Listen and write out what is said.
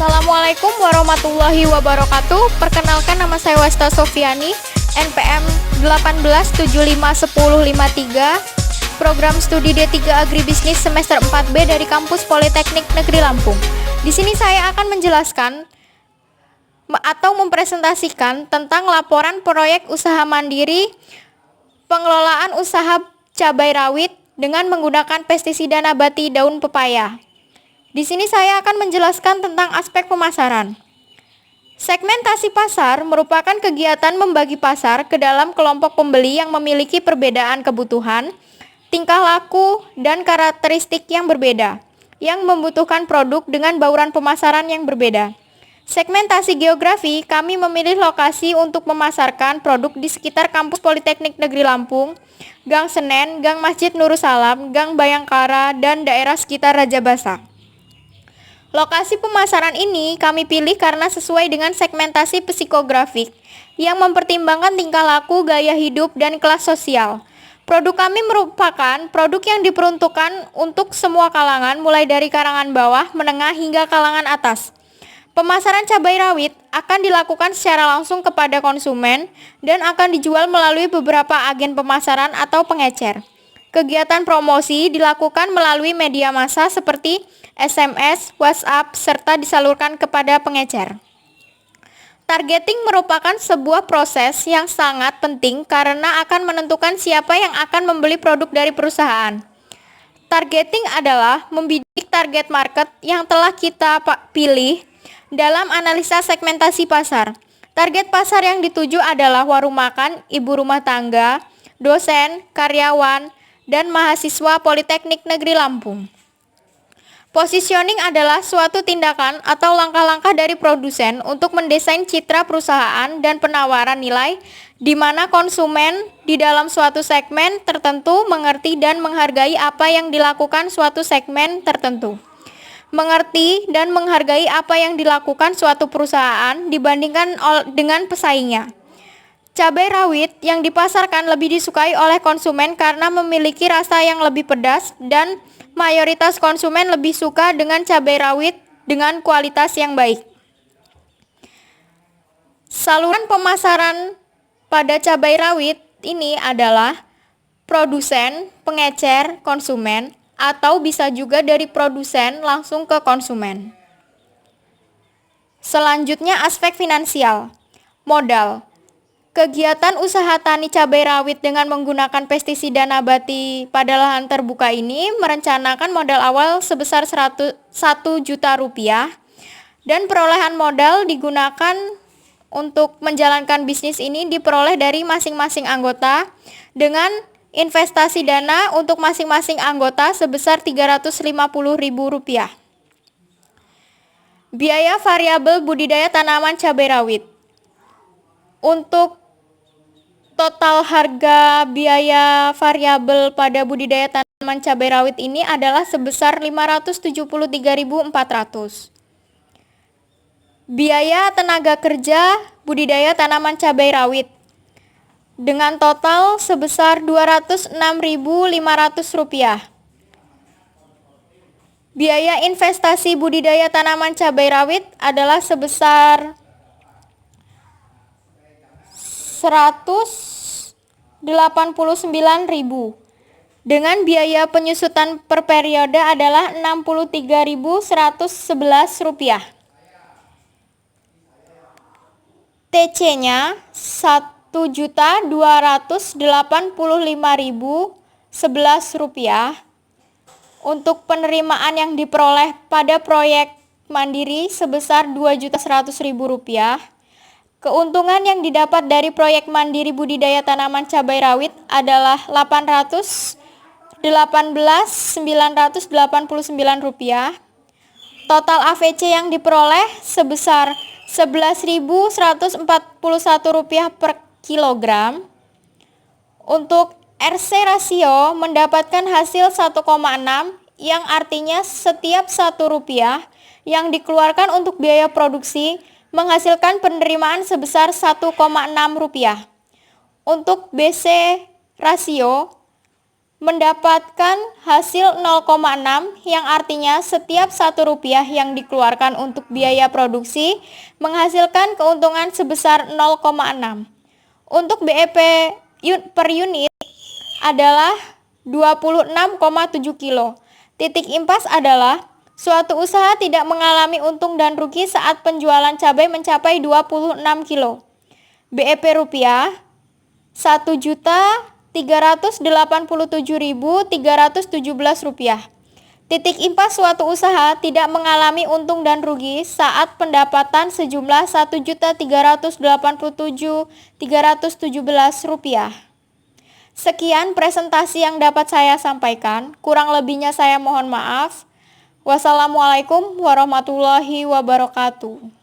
Assalamualaikum warahmatullahi wabarakatuh. Perkenalkan, nama saya Westa Sofiani, NPM 18751053, Program Studi D3 Agribisnis semester 4B dari Kampus Politeknik Negeri Lampung. Di sini saya akan menjelaskan atau mempresentasikan tentang laporan proyek usaha mandiri pengelolaan usaha cabai rawit dengan menggunakan pestisida nabati daun pepaya. Di sini saya akan menjelaskan tentang aspek pemasaran. Segmentasi pasar merupakan kegiatan membagi pasar ke dalam kelompok pembeli yang memiliki perbedaan kebutuhan, tingkah laku, dan karakteristik yang berbeda, yang membutuhkan produk dengan bauran pemasaran yang berbeda. Segmentasi geografi, kami memilih lokasi untuk memasarkan produk di sekitar Kampus Politeknik Negeri Lampung, Gang Senen, Gang Masjid Nursalam, Gang Bayangkara, dan daerah sekitar Rajabasa. Lokasi pemasaran ini kami pilih karena sesuai dengan segmentasi psikografik yang mempertimbangkan tingkah laku, gaya hidup, dan kelas sosial. Produk kami merupakan produk yang diperuntukkan untuk semua kalangan, mulai dari kalangan bawah, menengah, hingga kalangan atas. Pemasaran cabai rawit akan dilakukan secara langsung kepada konsumen dan akan dijual melalui beberapa agen pemasaran atau pengecer. Kegiatan promosi dilakukan melalui media massa seperti SMS, WhatsApp, serta disalurkan kepada pengecer. Targeting merupakan sebuah proses yang sangat penting karena akan menentukan siapa yang akan membeli produk dari perusahaan. Targeting adalah membidik target market yang telah kita pilih dalam analisa segmentasi pasar. Target pasar yang dituju adalah warung makan, ibu rumah tangga, dosen, karyawan, dan mahasiswa Politeknik Negeri Lampung. Positioning adalah suatu tindakan atau langkah-langkah dari produsen untuk mendesain citra perusahaan dan penawaran nilai di mana konsumen di dalam suatu segmen tertentu mengerti dan menghargai apa yang dilakukan suatu segmen tertentu. Mengerti dan menghargai apa yang dilakukan suatu perusahaan dibandingkan dengan pesaingnya. Cabai rawit yang dipasarkan lebih disukai oleh konsumen karena memiliki rasa yang lebih pedas dan mayoritas konsumen lebih suka dengan cabai rawit dengan kualitas yang baik. Saluran pemasaran pada cabai rawit ini adalah produsen, pengecer, konsumen, atau bisa juga dari produsen langsung ke konsumen. Selanjutnya, aspek finansial. Modal. Kegiatan usaha tani cabai rawit dengan menggunakan pestisida nabati pada lahan terbuka ini merencanakan modal awal sebesar 1 juta rupiah dan perolehan modal digunakan untuk menjalankan bisnis ini diperoleh dari masing-masing anggota dengan investasi dana untuk masing-masing anggota sebesar Rp350.000. Biaya variabel budidaya tanaman cabai rawit. Untuk total harga biaya variabel pada budidaya tanaman cabai rawit ini adalah sebesar Rp573.400. Biaya tenaga kerja budidaya tanaman cabai rawit dengan total sebesar Rp206.500. Biaya investasi budidaya tanaman cabai rawit adalah sebesar Rp189.000. Dengan biaya penyusutan per periode adalah Rp63.111. TC-nya Rp1.285.011 untuk penerimaan yang diperoleh pada proyek mandiri sebesar Rp2.100.000. Keuntungan yang didapat dari proyek mandiri budidaya tanaman cabai rawit adalah Rp818.989. Total AVC yang diperoleh sebesar Rp11.141 per kilogram. Untuk RC rasio mendapatkan hasil 1,6 yang artinya setiap Rp1 yang dikeluarkan untuk biaya produksi menghasilkan penerimaan sebesar Rp1,6. Untuk BC rasio mendapatkan hasil 0,6 yang artinya setiap Rp1 yang dikeluarkan untuk biaya produksi menghasilkan keuntungan sebesar 0,6. Untuk BEP per unit adalah 26,7 kilo. Titik impas adalah suatu usaha tidak mengalami untung dan rugi saat penjualan cabai mencapai 26 kilo. BEP rupiah 1.387.317 rupiah. Titik impas suatu usaha tidak mengalami untung dan rugi saat pendapatan sejumlah 1.387.317 rupiah. Sekian presentasi yang dapat saya sampaikan. Kurang lebihnya saya mohon maaf. Wassalamualaikum warahmatullahi wabarakatuh.